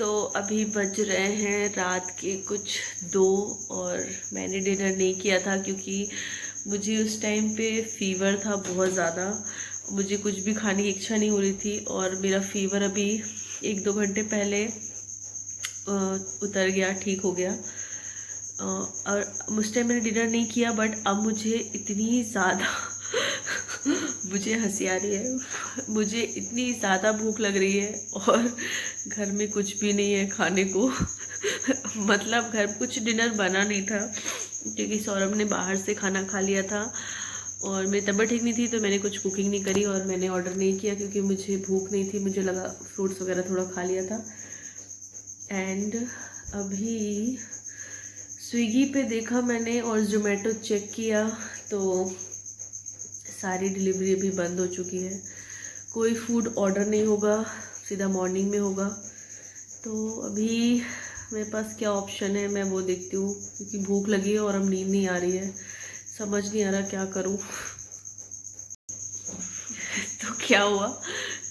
तो अभी बज रहे हैं रात के कुछ 2 और मैंने डिनर नहीं किया था क्योंकि मुझे उस टाइम पे फ़ीवर था बहुत ज़्यादा। मुझे कुछ भी खाने की इच्छा नहीं हो रही थी और मेरा फ़ीवर अभी 1-2 घंटे पहले उतर गया, ठीक हो गया। और उस टाइम मैंने डिनर नहीं किया, बट अब मुझे इतनी ज़्यादा मुझे हंसी आ रही है, मुझे इतनी ज़्यादा भूख लग रही है और घर में कुछ भी नहीं है खाने को। मतलब घर कुछ डिनर बना नहीं था क्योंकि सौरभ ने बाहर से खाना खा लिया था और मेरी तबीयत ठीक नहीं थी, तो मैंने कुछ कुकिंग नहीं करी और मैंने ऑर्डर नहीं किया क्योंकि मुझे भूख नहीं थी। मुझे लगा फ्रूट्स वगैरह थोड़ा खा लिया था। एंड अभी स्विगी पे देखा मैंने और ज़ोमैटो चेक किया तो सारी डिलीवरी अभी बंद हो चुकी है। कोई फूड ऑर्डर नहीं होगा, सीधा मॉर्निंग में होगा। तो अभी मेरे पास क्या ऑप्शन है मैं वो देखती हूँ क्योंकि भूख लगी है और अब नींद नहीं आ रही है, समझ नहीं आ रहा क्या करूँ। तो क्या हुआ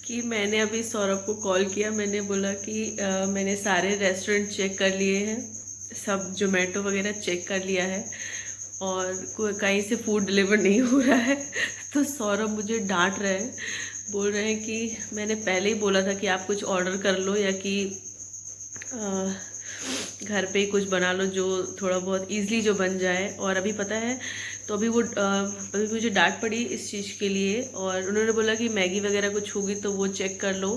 कि मैंने अभी सौरभ को कॉल किया, मैंने बोला कि मैंने सारे रेस्टोरेंट चेक कर लिए हैं, सब ज़ोमैटो वगैरह चेक कर लिया है और कोई कहीं से फूड डिलीवर नहीं हो रहा है। तो सौरभ मुझे डांट रहे हैं, बोल रहे हैं कि मैंने पहले ही बोला था कि आप कुछ ऑर्डर कर लो या कि घर पे ही कुछ बना लो जो थोड़ा बहुत इजीली जो बन जाए। और अभी पता है तो अभी अभी मुझे डांट पड़ी इस चीज़ के लिए और उन्होंने बोला कि मैगी वगैरह कुछ होगी तो वो चेक कर लो।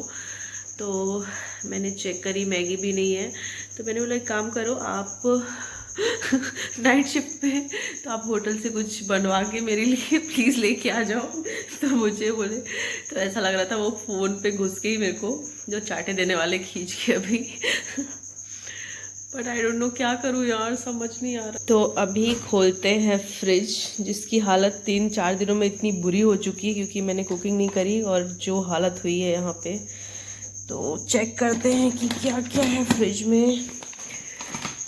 तो मैंने चेक करी, मैगी भी नहीं है। तो मैंने बोला एक काम करो, आप नाइट शिफ्ट पे तो आप होटल से कुछ बनवा के मेरे लिए प्लीज़ लेके आ जाओ। तो मुझे बोले, तो ऐसा लग रहा था वो फ़ोन पे घुस के ही मेरे को जो चाटे देने वाले खींच के अभी। बट आई डोंट नो क्या करूँ यार, समझ नहीं आ रहा। तो अभी खोलते हैं फ्रिज, जिसकी हालत 3-4 दिनों में इतनी बुरी हो चुकी है क्योंकि मैंने कुकिंग नहीं करी और जो हालत हुई है यहाँ पे। तो चेक करते हैं कि क्या क्या है फ्रिज में।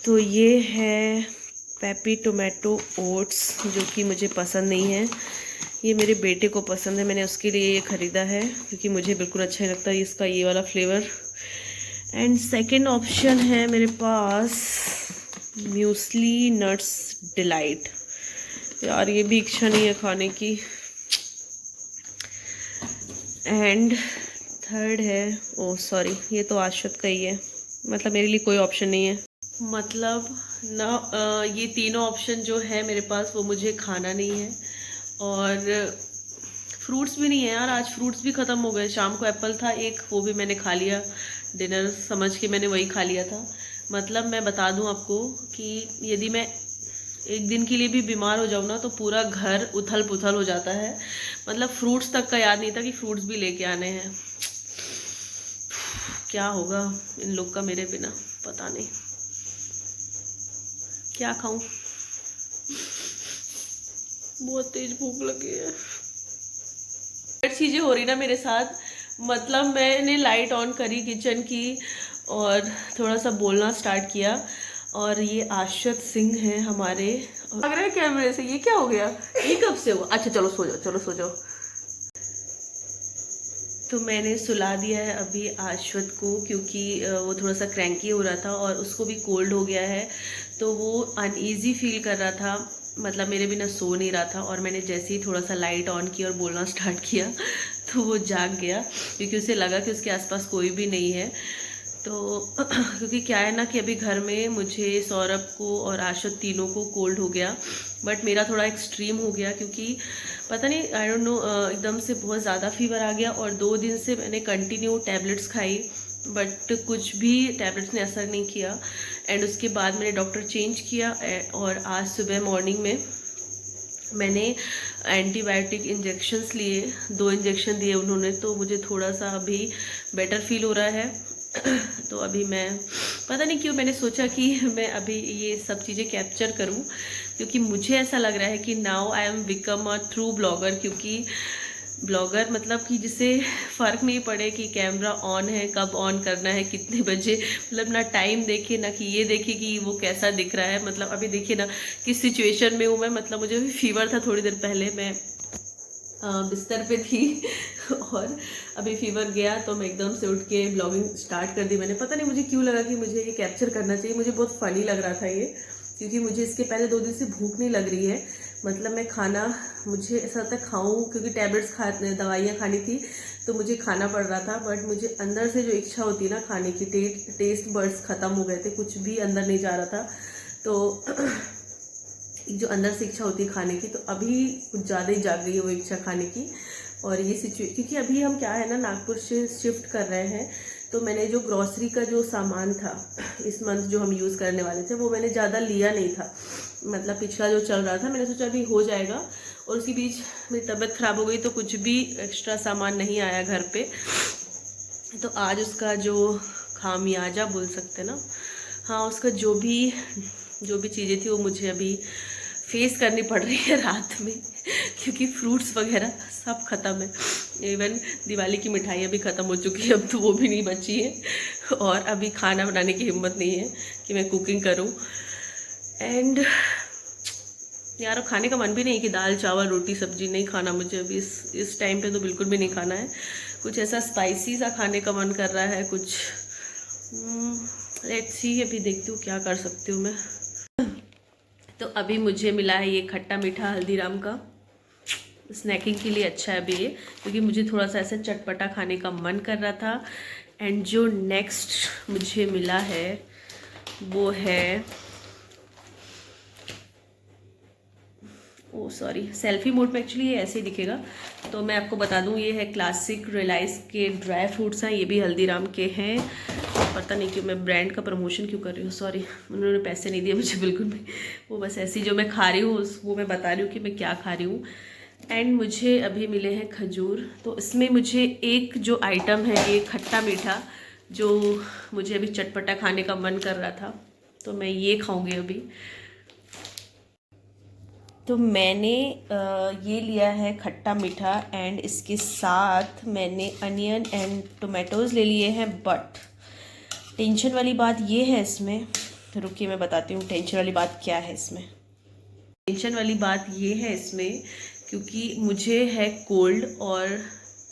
तो ये है पेपी टोमेटो ओट्स जो कि मुझे पसंद नहीं है, ये मेरे बेटे को पसंद है, मैंने उसके लिए ये ख़रीदा है क्योंकि मुझे बिल्कुल अच्छा नहीं लगता इसका ये वाला फ्लेवर। एंड सेकंड ऑप्शन है मेरे पास म्यूसली नट्स डिलाइट। यार ये भी इच्छा नहीं है खाने की। एंड थर्ड है, ओ सॉरी, ये तो आशत का ही है, मतलब मेरे लिए कोई ऑप्शन नहीं है। मतलब ना ये तीनों ऑप्शन जो है मेरे पास वो मुझे खाना नहीं है और फ्रूट्स भी नहीं है यार। आज फ्रूट्स भी ख़त्म हो गए। शाम को एप्पल था एक, वो भी मैंने खा लिया, डिनर समझ के मैंने वही खा लिया था। मतलब मैं बता दूं आपको कि यदि मैं एक दिन के लिए भी बीमार हो जाऊँ ना तो पूरा घर उथल पुथल हो जाता है। मतलब फ्रूट्स तक का याद नहीं था कि फ्रूट्स भी लेके आने हैं। क्या होगा इन लोग का मेरे बिना, पता नहीं क्या खाऊं। बहुत तेज भूख लगी है। चीज़ें हो रही ना मेरे साथ, मतलब मैंने लाइट ऑन करी किचन की और थोड़ा सा बोलना स्टार्ट किया और ये आशत सिंह है हमारे, लग रहा है कैमरे से। ये क्या हो गया, ये कब से हुआ? अच्छा चलो सो जाओ, चलो सो जाओ। तो मैंने सुला दिया है अभी आशवत को क्योंकि वो थोड़ा सा क्रैंकी हो रहा था और उसको भी कोल्ड हो गया है, तो वो अनईज़ी फील कर रहा था, मतलब मेरे बिना सो नहीं रहा था। और मैंने जैसे ही थोड़ा सा लाइट ऑन की और बोलना स्टार्ट किया तो वो जाग गया क्योंकि उसे लगा कि उसके आसपास कोई भी नहीं है। तो क्योंकि क्या है ना कि अभी घर में मुझे, सौरभ को और आशत तीनों को कोल्ड हो गया, बट मेरा थोड़ा एक्सट्रीम हो गया क्योंकि पता नहीं, आई डोंट नो, एकदम से बहुत ज़्यादा फीवर आ गया और 2 दिन से मैंने कंटिन्यू टैबलेट्स खाई बट कुछ भी टैबलेट्स ने असर नहीं किया। एंड उसके बाद मैंने डॉक्टर चेंज किया और आज सुबह मॉर्निंग में मैंने एंटीबायोटिक इंजेक्शंस लिए, 2 इंजेक्शन दिए उन्होंने, तो मुझे थोड़ा सा अभी बेटर फील हो रहा है। तो अभी मैं पता नहीं क्यों मैंने सोचा कि मैं अभी ये सब चीज़ें कैप्चर करूं क्योंकि मुझे ऐसा लग रहा है कि now I am become a true blogger. क्योंकि ब्लॉगर मतलब कि जिसे फ़र्क नहीं पड़े कि कैमरा ऑन है, कब ऑन करना है, कितने बजे, मतलब ना टाइम देखे ना कि ये देखे कि वो कैसा दिख रहा है। मतलब अभी देखिए ना किस सिचुएशन में हूँ मैं, मतलब मुझे भी फीवर था थोड़ी देर पहले, मैं बिस्तर पे थी और अभी फीवर गया तो मैं एकदम से उठ के ब्लॉगिंग स्टार्ट कर दी मैंने। पता नहीं मुझे क्यों लगा कि मुझे ये कैप्चर करना चाहिए, मुझे बहुत फ़नी लग रहा था ये, क्योंकि मुझे इसके पहले 2 दिन से भूख नहीं लग रही है। मतलब मैं खाना, मुझे ऐसा लगता है खाऊं, क्योंकि टैबलेट्स दवाइयाँ खानी थी तो मुझे खाना पड़ रहा था, बट मुझे अंदर से जो इच्छा होती है ना खाने की, टेस्ट बर्ड्स ख़त्म हो गए थे, कुछ भी अंदर नहीं जा रहा था। तो जो अंदर से इच्छा होती है खाने की, तो अभी कुछ ज़्यादा ही जाग गई है वो इच्छा खाने की। और ये क्योंकि अभी हम क्या है ना, नागपुर से शिफ्ट कर रहे हैं, तो मैंने जो ग्रॉसरी का जो सामान था इस मंथ जो हम यूज़ करने वाले थे, वो मैंने ज़्यादा लिया नहीं था। मतलब पिछला जो चल रहा था मैंने सोचा अभी हो जाएगा, और उसी बीच मेरी तबीयत ख़राब हो गई तो कुछ भी एक्स्ट्रा सामान नहीं आया घर पे। तो आज उसका जो खामियाजा बोल सकते ना, हाँ, उसका जो भी चीज़ें थी वो मुझे अभी फेस करनी पड़ रही है रात में, क्योंकि फ्रूट्स वगैरह सब ख़त्म है। इवन दिवाली की मिठाइयाँ भी ख़त्म हो चुकी है, अब तो वो भी नहीं बची है। और अभी खाना बनाने की हिम्मत नहीं है कि मैं कुकिंग करूँ। एंड यार खाने का मन भी नहीं कि दाल चावल रोटी सब्जी नहीं खाना मुझे अभी इस टाइम पे तो बिल्कुल भी नहीं खाना है। कुछ ऐसा स्पाइसी सा खाने का मन कर रहा है, कुछ लेट्स सी, अभी देखती हूँ क्या कर सकती हूँ मैं। तो अभी मुझे मिला है ये खट्टा मीठा हल्दीराम का, स्नैकिंग के लिए अच्छा है अभी ये, क्योंकि मुझे थोड़ा सा ऐसे चटपटा खाने का मन कर रहा था। एंड जो नेक्स्ट मुझे मिला है वो है, ओ सॉरी, सेल्फी मोड में एक्चुअली ये ऐसे ही दिखेगा, तो मैं आपको बता दूं ये है क्लासिक रियलाइज के ड्राई फ्रूट्स हैं, ये भी हल्दीराम के हैं। पता नहीं क्यों मैं ब्रांड का प्रमोशन क्यों कर रही हूँ, सॉरी, उन्होंने पैसे नहीं दिए मुझे बिल्कुल भी, वो बस ऐसी जो मैं खा रही हूँ वो मैं बता रही हूँ कि मैं क्या खा रही हूँ। एंड मुझे अभी मिले हैं खजूर, तो इसमें मुझे एक जो आइटम है ये खट्टा मीठा, जो मुझे अभी चटपटा खाने का मन कर रहा था, तो मैं ये खाऊंगी अभी। तो मैंने ये लिया है खट्टा मीठा, एंड इसके साथ मैंने अनियन एंड टोमेटोज़ ले लिए हैं। बट टेंशन वाली बात ये है इसमें, रुकिए मैं बताती हूँ टेंशन वाली बात क्या है इसमें। टेंशन वाली बात ये है इसमें, क्योंकि मुझे है कोल्ड, और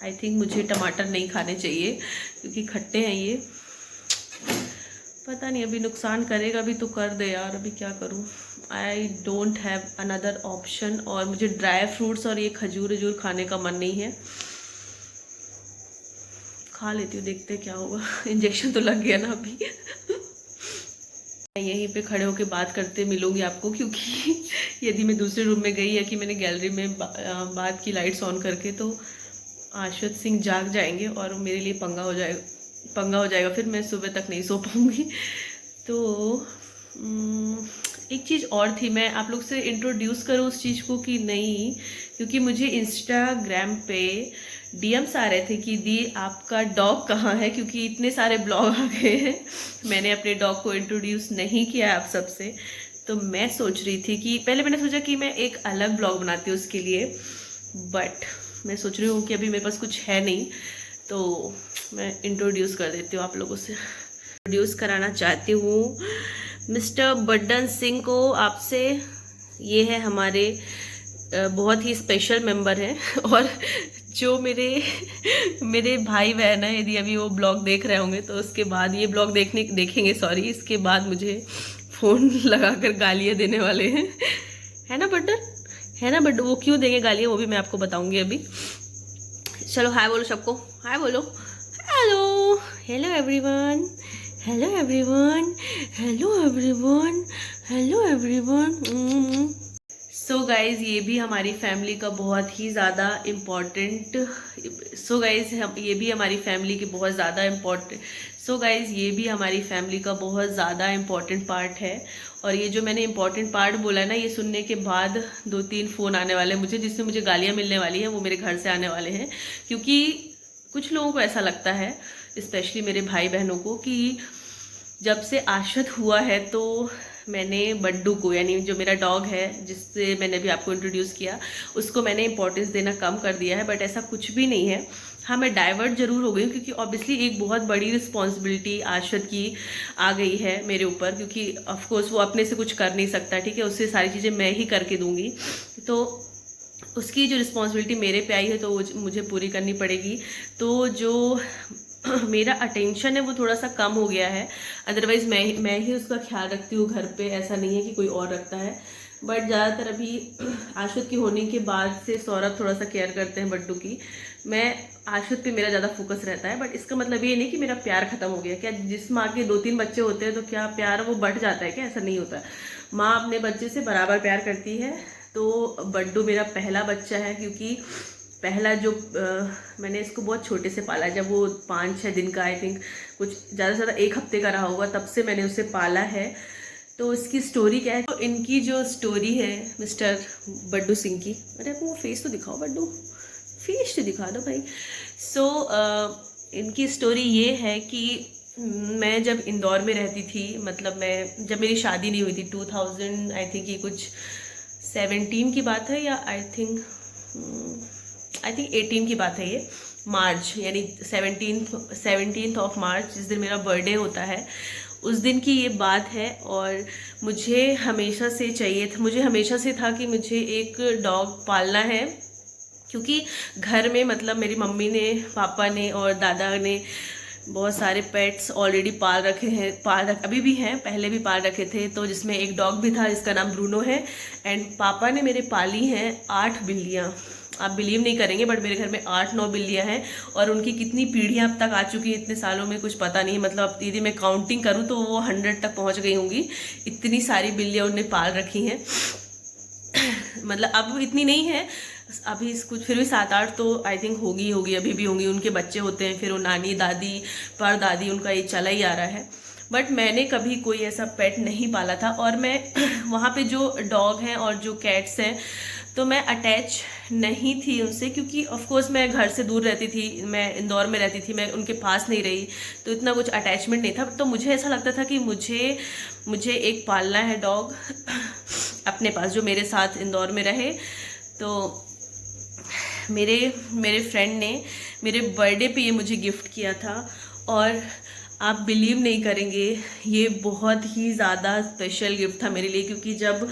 आई थिंक मुझे टमाटर नहीं खाने चाहिए क्योंकि खट्टे हैं ये। पता नहीं अभी नुकसान करेगा भी तो कर दे यार, अभी क्या करूँ, I don't have another option. और मुझे ड्राई फ्रूट्स और ये खजूर वजूर खाने का मन नहीं है। खा लेती हूँ, देखते क्या होगा। इंजेक्शन तो लग गया ना अभी। यहीं पे खड़े होकर बात करते मिलूंगी आपको, क्योंकि यदि मैं दूसरे रूम में गई या कि मैंने गैलरी में बात की लाइट्स ऑन करके, तो आशुत सिंह जाग जाएंगे और मेरे लिए पंगा हो जाएगा, फिर मैं सुबह तक नहीं सो पाऊँगी। तो एक चीज़ और थी, मैं आप लोग से इंट्रोड्यूस करूँ उस चीज़ को कि नहीं, क्योंकि मुझे इंस्टाग्राम पे डीएम्स आ रहे थे कि दी आपका डॉग कहाँ है, क्योंकि इतने सारे ब्लॉग आ गए हैं, मैंने अपने डॉग को इंट्रोड्यूस नहीं किया आप सबसे। तो मैं सोच रही थी कि पहले मैंने सोचा कि मैं एक अलग ब्लॉग बनाती हूँ उसके लिए, बट मैं सोच रही हूँ कि अभी मेरे पास कुछ है नहीं, तो मैं इंट्रोड्यूस कर देती हूँ आप लोगों से। इंट्रोड्यूस कराना चाहती हूँ मिस्टर बड्डन सिंह को आपसे। ये है हमारे बहुत ही स्पेशल मेंबर हैं, और जो मेरे भाई बहन है, यदि अभी वो ब्लॉग देख रहे होंगे तो उसके बाद ये ब्लॉग देखेंगे सॉरी, इसके बाद मुझे फ़ोन लगाकर गालियाँ देने वाले हैं, है ना बड्डन, है ना बड्डू, वो क्यों देंगे गालियाँ वो भी मैं आपको बताऊंगी अभी। चलो हाय बोलो सबको, हाय बोलो, hello, hello everyone, hello everyone, hello everyone, hello everyone. So guys ये भी हमारी फैमिली का बहुत ही ज़्यादा इम्पॉर्टेंट, ये भी हमारी फैमिली की बहुत ज़्यादा इम्पॉर्टेंट पार्ट है। और ये जो मैंने इम्पॉर्टेंट पार्ट बोला है ना, ये सुनने के बाद 2-3 फ़ोन आने वाले हैं मुझे, जिससे मुझे गालियाँ मिलने वाली हैं, वो मेरे घर से आने वाले हैं। क्योंकि कुछ लोगों को ऐसा लगता है, स्पेशली मेरे भाई बहनों को, कि जब से आशुत हुआ है तो मैंने बड्डू को, यानी जो मेरा डॉग है जिससे मैंने भी आपको इंट्रोड्यूस किया, उसको मैंने इंपॉर्टेंस देना कम कर दिया है। बट ऐसा कुछ भी नहीं है। हाँ, मैं डाइवर्ट ज़रूर हो गई हूँ, क्योंकि ऑब्वियसली एक बहुत बड़ी रिस्पॉन्सिबिलिटी आशुत की आ गई है मेरे ऊपर, क्योंकि ऑफकोर्स वो अपने से कुछ कर नहीं सकता, ठीक है, उससे सारी चीज़ें मैं ही करके दूँगी। तो उसकी जो रिस्पॉन्सिबिलिटी मेरे पे आई है तो वो मुझे पूरी करनी पड़ेगी। तो जो मेरा अटेंशन है वो थोड़ा सा कम हो गया है, अदरवाइज़ मैं ही उसका ख्याल रखती हूँ घर पे, ऐसा नहीं है कि कोई और रखता है। बट ज़्यादातर अभी आशुत की होने के बाद से सौरभ थोड़ा सा केयर करते हैं बड्डू की। मैं आशुत पे मेरा ज़्यादा फोकस रहता है, बट इसका मतलब ये नहीं कि मेरा प्यार ख़त्म हो गया। क्या जिस माँ के 2-3 बच्चे होते हैं तो क्या प्यार वो बढ़ जाता है क्या? ऐसा नहीं होता। माँ अपने बच्चे से बराबर प्यार करती है। तो बड्डू मेरा पहला बच्चा है, क्योंकि पहला जो मैंने इसको बहुत छोटे से पाला, जब वो 5-6 दिन का, आई थिंक कुछ ज़्यादा से ज़्यादा 1 हफ्ते का रहा होगा, तब से मैंने उसे पाला है। तो इसकी स्टोरी क्या है, तो इनकी जो स्टोरी है मिस्टर बड्डू सिंह की, अरे आपको वो फेस तो दिखाओ, बड्डू फेस तो दिखा दो भाई। सो इनकी स्टोरी ये है कि मैं जब इंदौर में रहती थी, मतलब मैं जब मेरी शादी नहीं हुई थी 2000, आई थिंक ये कुछ 17 की बात है, या आई थिंक 18 की बात है, ये मार्च यानी 17th ऑफ मार्च, जिस दिन मेरा बर्थडे होता है, उस दिन की ये बात है। और मुझे हमेशा से चाहिए था, मुझे हमेशा से था कि मुझे एक डॉग पालना है, क्योंकि घर में मतलब मेरी मम्मी ने, पापा ने और दादा ने बहुत सारे पेट्स ऑलरेडी पाल रखे हैं, अभी भी हैं, पहले भी पाल रखे थे। तो जिसमें एक डॉग भी था जिसका नाम ब्रूनो है, एंड पापा ने मेरे पाली हैं 8 बिल्लियाँ। आप बिलीव नहीं करेंगे, बट मेरे घर में 8-9 बिल्लियाँ हैं, और उनकी कितनी पीढ़ियाँ अब तक आ चुकी हैं इतने सालों में, कुछ पता नहीं। मतलब यदि मैं काउंटिंग करूँ तो वो 100 तक पहुँच गई होंगी, इतनी सारी बिल्लियाँ उनने पाल रखी हैं। मतलब अब इतनी नहीं है, अभी कुछ फिर भी 7-8 तो आई थिंक होगी, अभी भी होंगी। उनके बच्चे होते हैं, फिर वो नानी दादी पर दादी, उनका ये चला ही आ रहा है। बट मैंने कभी कोई ऐसा पेट नहीं पाला था। और मैं वहाँ पे जो डॉग हैं और जो कैट्स हैं, तो मैं अटैच नहीं थी उनसे, क्योंकि ऑफ कोर्स मैं घर से दूर रहती थी, मैं इंदौर में रहती थी, मैं उनके पास नहीं रही, तो इतना कुछ अटैचमेंट नहीं था। तो मुझे ऐसा लगता था कि मुझे एक पालना है डॉग अपने पास, जो मेरे साथ इंदौर में रहे। तो मेरे फ्रेंड ने मेरे बर्थडे पे ये मुझे गिफ्ट किया था, और आप बिलीव नहीं करेंगे, ये बहुत ही ज़्यादा स्पेशल गिफ्ट था मेरे लिए, क्योंकि जब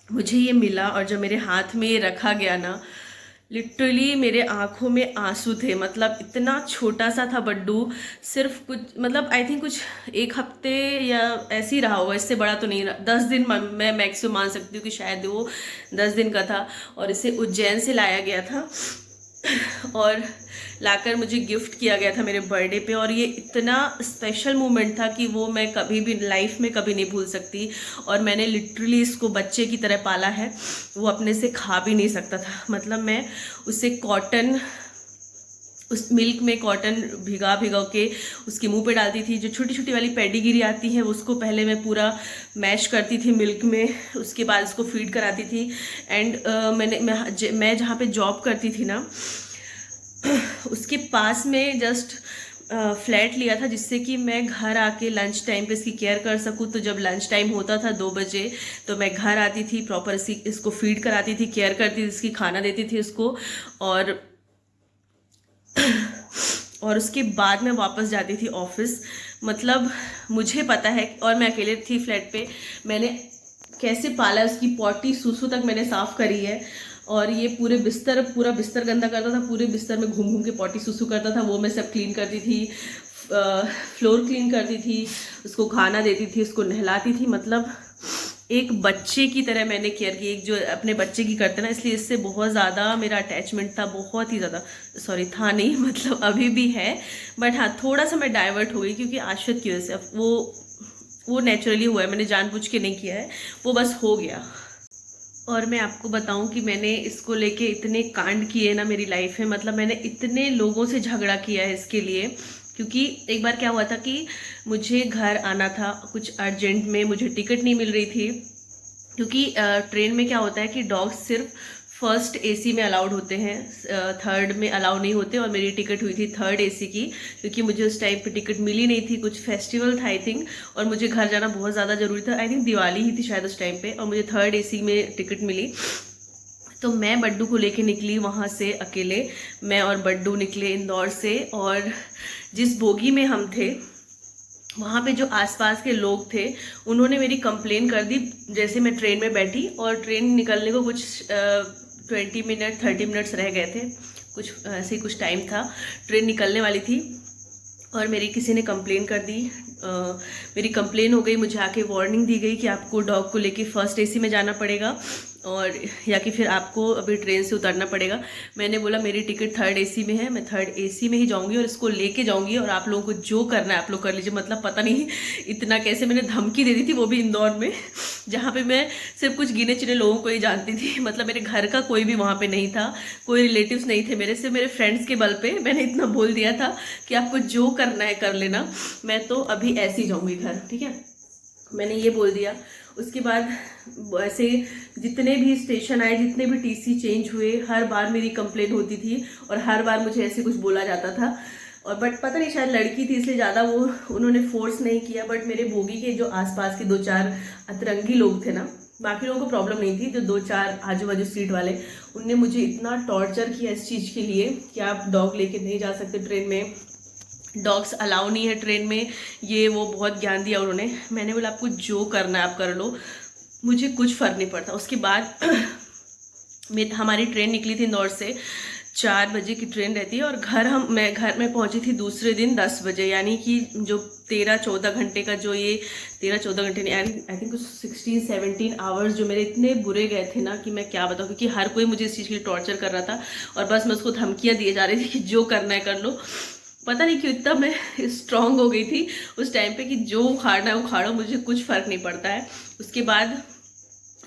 मुझे ये मिला और जब मेरे हाथ में ये रखा गया ना, लिटरली मेरे आंखों में आंसू थे। मतलब इतना छोटा सा था बड्डू, सिर्फ कुछ मतलब आई थिंक कुछ 1 हफ्ते या ऐसे ही रहा होगा, इससे बड़ा तो नहीं रहा। 10 दिन मैं मैक्सिमम मान सकती हूँ कि शायद वो 10 दिन का था, और इसे उज्जैन से लाया गया था और लाकर मुझे गिफ्ट किया गया था मेरे बर्थडे पे। और ये इतना स्पेशल मोमेंट था कि वो मैं कभी भी लाइफ में कभी नहीं भूल सकती। और मैंने लिटरली इसको बच्चे की तरह पाला है, वो अपने से खा भी नहीं सकता था। मतलब मैं उसे उस मिल्क में कॉटन भिगा के उसके मुंह पे डालती थी। जो छोटी छोटी वाली पेडिगिरी आती है उसको पहले मैं पूरा मैश करती थी मिल्क में, उसके बाद इसको फीड कराती थी। एंड मैं जहाँ पे जॉब करती थी ना, उसके पास में जस्ट फ्लैट लिया था, जिससे कि मैं घर आके लंच टाइम पे इसकी केयर कर सकूँ। तो जब लंच टाइम होता था 2 बजे, तो मैं घर आती थी, प्रॉपर इसको फीड कराती थी, केयर करती थी, इसकी खाना देती थी इसको, और उसके बाद मैं वापस जाती थी ऑफिस। मतलब मुझे पता है, और मैं अकेले थी फ्लैट पे, मैंने कैसे पाला, उसकी पॉटी सूसू तक मैंने साफ़ करी है। और ये पूरा बिस्तर गंदा करता था, पूरे बिस्तर में घूम घूम के पॉटी सूसू करता था, वो मैं सब क्लीन करती थी, फ्लोर क्लीन करती थी, उसको खाना देती थी, उसको नहलाती थी। मतलब एक बच्चे की तरह मैंने केयर की, एक जो अपने बच्चे की करते ना, इसलिए इससे बहुत ज़्यादा मेरा अटैचमेंट था, बहुत ही ज़्यादा। सॉरी, था नहीं, मतलब अभी भी है, बट हाँ थोड़ा सा मैं डाइवर्ट हो गई क्योंकि आश्रित की वजह से। वो नेचुरली हुआ है, मैंने जानबूझ के नहीं किया है, वो बस हो गया। और मैं आपको बताऊं कि मैंने इसको लेके इतने कांड किए ना मेरी लाइफ में, मतलब मैंने इतने लोगों से झगड़ा किया है इसके लिए। क्योंकि एक बार क्या हुआ था कि मुझे घर आना था कुछ अर्जेंट में, मुझे टिकट नहीं मिल रही थी, क्योंकि ट्रेन में क्या होता है कि डॉग्स सिर्फ फर्स्ट एसी में अलाउड होते हैं, थर्ड में अलाउ नहीं होते। और मेरी टिकट हुई थी थर्ड एसी की, क्योंकि मुझे उस टाइम पे टिकट मिली नहीं थी, कुछ फेस्टिवल था आई थिंक, और मुझे घर जाना बहुत ज़्यादा ज़रूरी था। आई थिंक दिवाली ही थी शायद उस टाइम पे, और मुझे थर्ड एसी में टिकट मिली। तो मैं बड्डू को लेके निकली वहाँ से अकेले, मैं और बड्डू निकले इंदौर से। और जिस बोगी में हम थे वहाँ पे जो आसपास के लोग थे उन्होंने मेरी कंप्लेन कर दी जैसे मैं ट्रेन में बैठी, और ट्रेन निकलने को कुछ 20 मिनट 30 मिनट्स रह गए थे, कुछ ऐसे ही कुछ टाइम था, ट्रेन निकलने वाली थी और मेरी किसी ने कंप्लेन कर दी। मेरी कंप्लेन हो गई, मुझे आके वार्निंग दी गई कि आपको डॉग को लेके फर्स्ट एसी में जाना पड़ेगा और या कि फिर आपको अभी ट्रेन से उतरना पड़ेगा। मैंने बोला मेरी टिकट थर्ड एसी में है, मैं थर्ड एसी में ही जाऊंगी और इसको लेके जाऊंगी और आप लोगों को जो करना है आप लोग कर लीजिए। मतलब पता नहीं इतना कैसे मैंने धमकी दे दी थी, वो भी इंदौर में, जहाँ पे मैं सिर्फ कुछ गिने चुने लोगों को ही जानती थी। मतलब मेरे घर का कोई भी वहाँ पे नहीं था, कोई रिलेटिव्स नहीं थे मेरे, से मेरे फ्रेंड्स के बल पे मैंने इतना बोल दिया था कि आपको जो करना है कर लेना, मैं तो अभी ऐसे ही जाऊँगी घर, ठीक है, मैंने ये बोल दिया। उसके बाद ऐसे जितने भी स्टेशन आए, जितने भी टीसी चेंज हुए, हर बार मेरी कंप्लेन होती थी और हर बार मुझे ऐसे कुछ बोला जाता था। और बट पता नहीं शायद लड़की थी इसलिए ज़्यादा वो उन्होंने फोर्स नहीं किया, बट मेरे बोगी के जो आसपास के 2-4 अतरंगी लोग थे ना, बाकी लोगों को प्रॉब्लम नहीं थी, जो 2-4 आजू बाजू सीट वाले, उनने मुझे इतना टॉर्चर किया इस चीज़ के लिए कि आप डॉग लेके नहीं जा सकते ट्रेन में, डॉग्स अलाउ नहीं है ट्रेन में, ये वो बहुत ज्ञान दिया उन्होंने। मैंने बोला आपको जो करना है आप कर लो, मुझे कुछ फ़र्क नहीं पड़ता। उसके बाद हमारी ट्रेन निकली थी इंदौर से, 4 बजे की ट्रेन रहती है और मैं घर में पहुंची थी दूसरे दिन 10 बजे, यानी कि जो 13-14 घंटे का जो ये 13-14 घंटे नहीं, आई थिंक कुछ 16-17 आवर्स जो मेरे इतने बुरे गए थे ना कि मैं क्या बताऊँ, क्योंकि हर कोई मुझे इस चीज़ के लिए टॉर्चर कर रहा था और बस मैं उसको धमकियाँ दिए जा रही थी कि जो करना है कर लो। पता नहीं क्यों इतना मैं स्ट्रांग हो गई थी उस टाइम पे कि जो उखाड़ना है उखाड़ो, मुझे कुछ फ़र्क नहीं पड़ता है। उसके बाद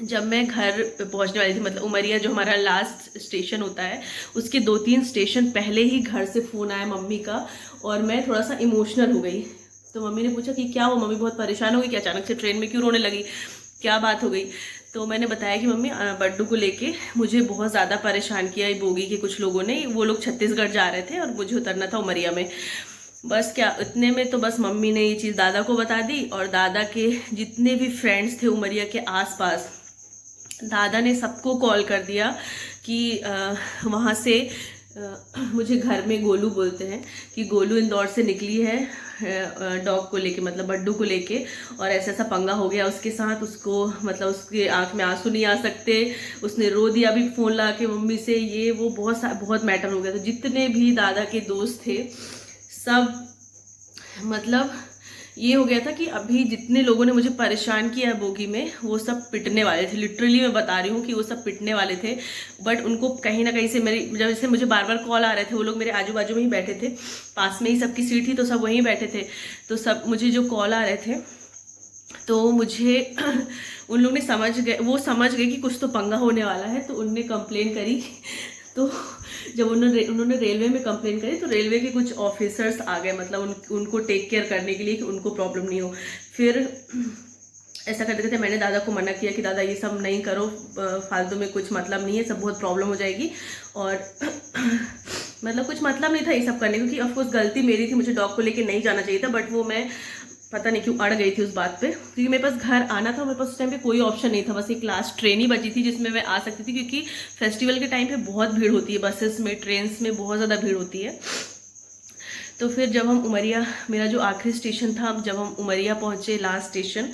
जब मैं घर पहुंचने वाली थी, मतलब उमरिया जो हमारा लास्ट स्टेशन होता है, उसके 2-3 स्टेशन पहले ही घर से फ़ोन आया मम्मी का और मैं थोड़ा सा इमोशनल हो गई। तो मम्मी ने पूछा कि क्या वो, मम्मी बहुत परेशान हो गई कि अचानक से ट्रेन में क्यों रोने लगी, क्या बात हो गई। तो मैंने बताया कि मम्मी बड्डू को लेके मुझे बहुत ज़्यादा परेशान किया बोगी के कुछ लोगों ने, वो लोग छत्तीसगढ़ जा रहे थे और मुझे उतरना था उमरिया में। बस क्या इतने में तो बस मम्मी ने ये चीज़ दादा को बता दी और दादा के जितने भी फ्रेंड्स थे उमरिया के आसपास, दादा ने सबको कॉल कर दिया कि वहाँ से मुझे घर में गोलू बोलते हैं कि गोलू इंदौर से निकली है डॉग को लेके, मतलब बड्डू को लेके, और ऐसा ऐसा पंगा हो गया उसके साथ, उसको मतलब उसके आंख में आंसू नहीं आ सकते, उसने रो दिया भी फ़ोन ला के मम्मी से, ये वो बहुत मैटर हो गया। तो जितने भी दादा के दोस्त थे सब, मतलब ये हो गया था कि अभी जितने लोगों ने मुझे परेशान किया है बोगी में, वो सब पिटने वाले थे। लिटरली मैं बता रही हूँ कि वो सब पिटने वाले थे, बट उनको कहीं ना कहीं से जैसे मुझे बार बार कॉल आ रहे थे, वो लोग मेरे आजू बाजू में ही बैठे थे, पास में ही सबकी सीट थी तो सब वहीं बैठे थे, तो सब मुझे जो कॉल आ रहे थे तो मुझे उन लोग ने समझ गए कि कुछ तो पंगा होने वाला है, तो उनने कंप्लेन करी। तो जब उन्होंने रेलवे में कंप्लेन करी तो रेलवे के कुछ ऑफिसर्स आ गए, मतलब उनको टेक केयर करने के लिए कि उनको प्रॉब्लम नहीं हो। फिर ऐसा करते थे, मैंने दादा को मना किया कि दादा ये सब नहीं करो, फालतू में कुछ मतलब नहीं है, सब बहुत प्रॉब्लम हो जाएगी। और मतलब कुछ मतलब नहीं था ये सब करने, क्योंकि ऑफकोर्स गलती मेरी थी, मुझे डॉग को लेके नहीं जाना चाहिए था, बट वो मैं पता नहीं क्यों अड़ गई थी उस बात पे, क्योंकि मेरे पास घर आना था, मेरे पास उस टाइम पे कोई ऑप्शन नहीं था, बस एक लास्ट ट्रेन ही बची थी जिसमें मैं आ सकती थी, क्योंकि फेस्टिवल के टाइम पे बहुत भीड़ होती है, बसेस में ट्रेन्स में बहुत ज़्यादा भीड़ होती है। तो फिर जब हम उमरिया, मेरा जो आखिरी स्टेशन था, जब हम उमरिया पहुँचे लास्ट स्टेशन,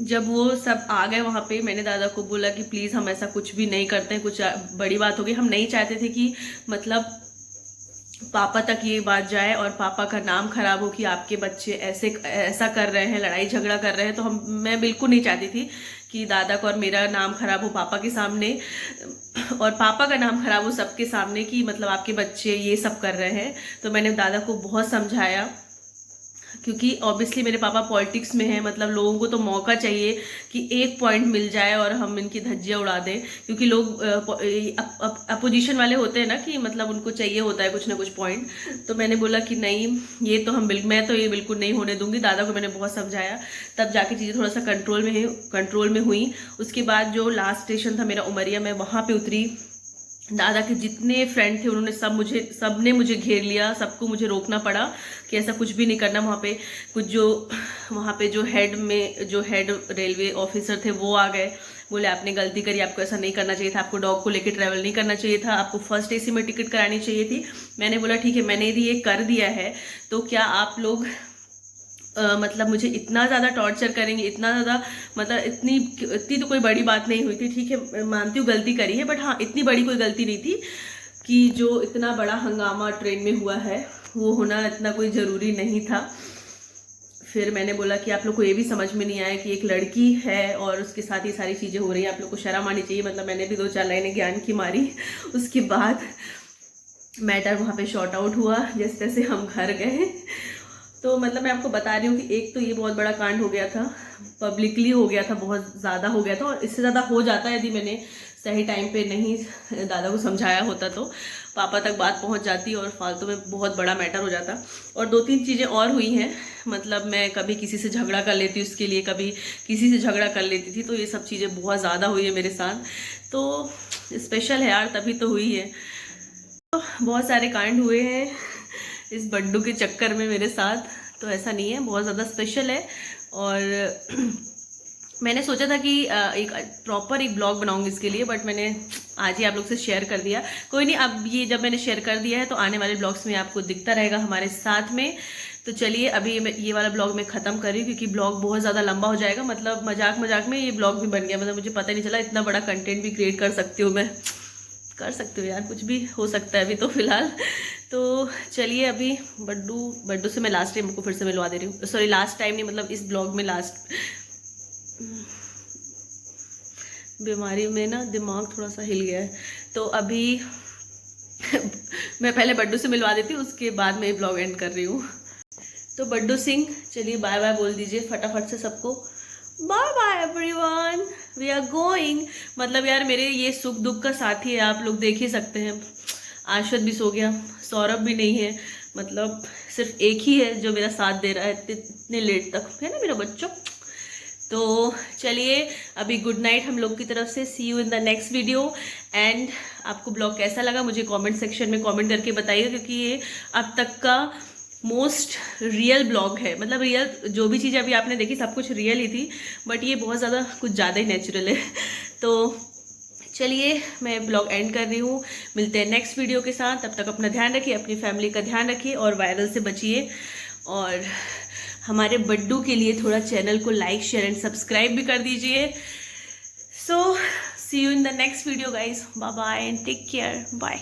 जब वो सब आ गए वहाँ पे, मैंने दादा को बोला कि प्लीज़ हम ऐसा कुछ भी नहीं करते हैं, कुछ बड़ी बात हो गई, हम नहीं चाहते थे कि मतलब पापा तक ये बात जाए और पापा का नाम खराब हो कि आपके बच्चे ऐसा कर रहे हैं, लड़ाई झगड़ा कर रहे हैं। तो मैं बिल्कुल नहीं चाहती थी कि दादा का और मेरा नाम खराब हो पापा के सामने, और पापा का नाम खराब हो सबके सामने कि मतलब आपके बच्चे ये सब कर रहे हैं। तो मैंने दादा को बहुत समझाया, क्योंकि ऑब्वियसली मेरे पापा पॉलिटिक्स में हैं, मतलब लोगों को तो मौका चाहिए कि एक पॉइंट मिल जाए और हम इनकी धज्जियाँ उड़ा दें, क्योंकि लोग अपोजिशन वाले होते हैं ना कि मतलब उनको चाहिए होता है कुछ ना कुछ पॉइंट। तो मैंने बोला कि नहीं, ये तो मैं तो ये बिल्कुल नहीं होने दूंगी। दादा को मैंने बहुत समझाया, तब जाके चीज़ें थोड़ा सा कंट्रोल में हुई। उसके बाद जो लास्ट स्टेशन था मेरा उमरिया, मैं वहाँ पर उतरी। दादा के जितने फ्रेंड थे उन्होंने सबने मुझे घेर लिया, सबको मुझे रोकना पड़ा कि ऐसा कुछ भी नहीं करना। वहाँ पे जो हेड रेलवे ऑफिसर थे वो आ गए, बोले आपने गलती करी, आपको ऐसा नहीं करना चाहिए था, आपको डॉग को लेकर ट्रैवल नहीं करना चाहिए था, आपको फर्स्ट AC में टिकट करानी चाहिए थी। मैंने बोला ठीक है, मैंने यदि ये कर दिया है तो क्या आप लोग मतलब मुझे इतना ज़्यादा टॉर्चर करेंगे, इतना ज़्यादा, मतलब इतनी तो कोई बड़ी बात नहीं हुई थी, ठीक है मानती हूँ गलती करी है, बट हाँ इतनी बड़ी कोई गलती नहीं थी कि जो इतना बड़ा हंगामा ट्रेन में हुआ है वो होना इतना कोई ज़रूरी नहीं था। फिर मैंने बोला कि आप लोग को ये भी समझ में नहीं आया कि एक लड़की है और उसके साथ ये सारी चीज़ें हो रही हैं, आप लोग को शर्म आनी चाहिए। मतलब मैंने भी 2-4 लाइनें ज्ञान की मारी। उसके बाद मैटर वहाँ पे शॉर्ट आउट हुआ, जैसे तैसे हम घर गए। तो मतलब मैं आपको बता रही हूँ कि एक तो ये बहुत बड़ा कांड हो गया था, पब्लिकली हो गया था, बहुत ज़्यादा हो गया था, और इससे ज़्यादा हो जाता यदि मैंने सही टाइम पे नहीं दादा को समझाया होता तो पापा तक बात पहुंच जाती और फालतू में बहुत बड़ा मैटर हो जाता। और 2-3 चीज़ें और हुई हैं, मतलब मैं कभी किसी से झगड़ा कर लेती उसके लिए, कभी किसी से झगड़ा कर लेती थी, तो ये सब चीज़ें बहुत ज़्यादा हुई है मेरे साथ। तो स्पेशल है यार, तभी तो हुई है। तो बहुत सारे कांड हुए हैं इस बड्डू के चक्कर में मेरे साथ, तो ऐसा नहीं है, बहुत ज़्यादा स्पेशल है। और मैंने सोचा था कि एक प्रॉपर एक ब्लॉग बनाऊंगी इसके लिए, बट मैंने आज ही आप लोग से शेयर कर दिया। कोई नहीं, अब ये जब मैंने शेयर कर दिया है तो आने वाले ब्लॉग्स में आपको दिखता रहेगा हमारे साथ में। तो चलिए अभी ये वाला ब्लॉग मैं ख़त्म कर रही हूँ क्योंकि ब्लॉग बहुत ज़्यादा लंबा हो जाएगा। मतलब मजाक मजाक में ये ब्लॉग भी बन गया, मतलब मुझे पता नहीं चला इतना बड़ा कंटेंट भी क्रिएट कर सकती हूँ मैं। कर सकती हूँ यार, कुछ भी हो सकता है अभी तो फ़िलहाल। तो चलिए अभी बड्डू से मैं लास्ट टाइम आपको फिर से मिलवा दे रही हूँ। सॉरी लास्ट टाइम नहीं, मतलब इस ब्लॉग में लास्ट। बीमारी में ना दिमाग थोड़ा सा हिल गया है, तो अभी मैं पहले बड्डू से मिलवा देती हूँ, उसके बाद मैं ब्लॉग एंड कर रही हूँ। तो बड्डू सिंह चलिए बाय बाय बोल दीजिए फटाफट से सबको। Bye bye everyone, we are going. मतलब यार मेरे ये सुख दुख का साथी है, आप लोग देख ही सकते हैं। आशुत भी सो गया, सौरभ भी नहीं है, मतलब सिर्फ एक ही है जो मेरा साथ दे रहा है इतने लेट तक, है ना मेरा बच्चों। तो चलिए अभी गुड नाइट हम लोग की तरफ से, see you in the next video. And आपको ब्लॉग कैसा लगा मुझे कमेंट सेक्शन में कमेंट करके बताइएगा, क्योंकि ये अब तक का मोस्ट रियल ब्लॉग है। मतलब रियल जो भी चीज़ें अभी आपने देखी सब कुछ रियल ही थी, बट ये बहुत ज़्यादा कुछ ज़्यादा ही नेचुरल है। तो चलिए मैं ब्लॉग एंड कर रही हूँ, मिलते हैं नेक्स्ट वीडियो के साथ। तब तक अपना ध्यान रखिए, अपनी फैमिली का ध्यान रखिए और वायरल से बचिए। और हमारे बड्डू के लिए थोड़ा चैनल को लाइक शेयर एंड सब्सक्राइब भी कर दीजिए। So see you in the next video guys, bye bye and take care, bye.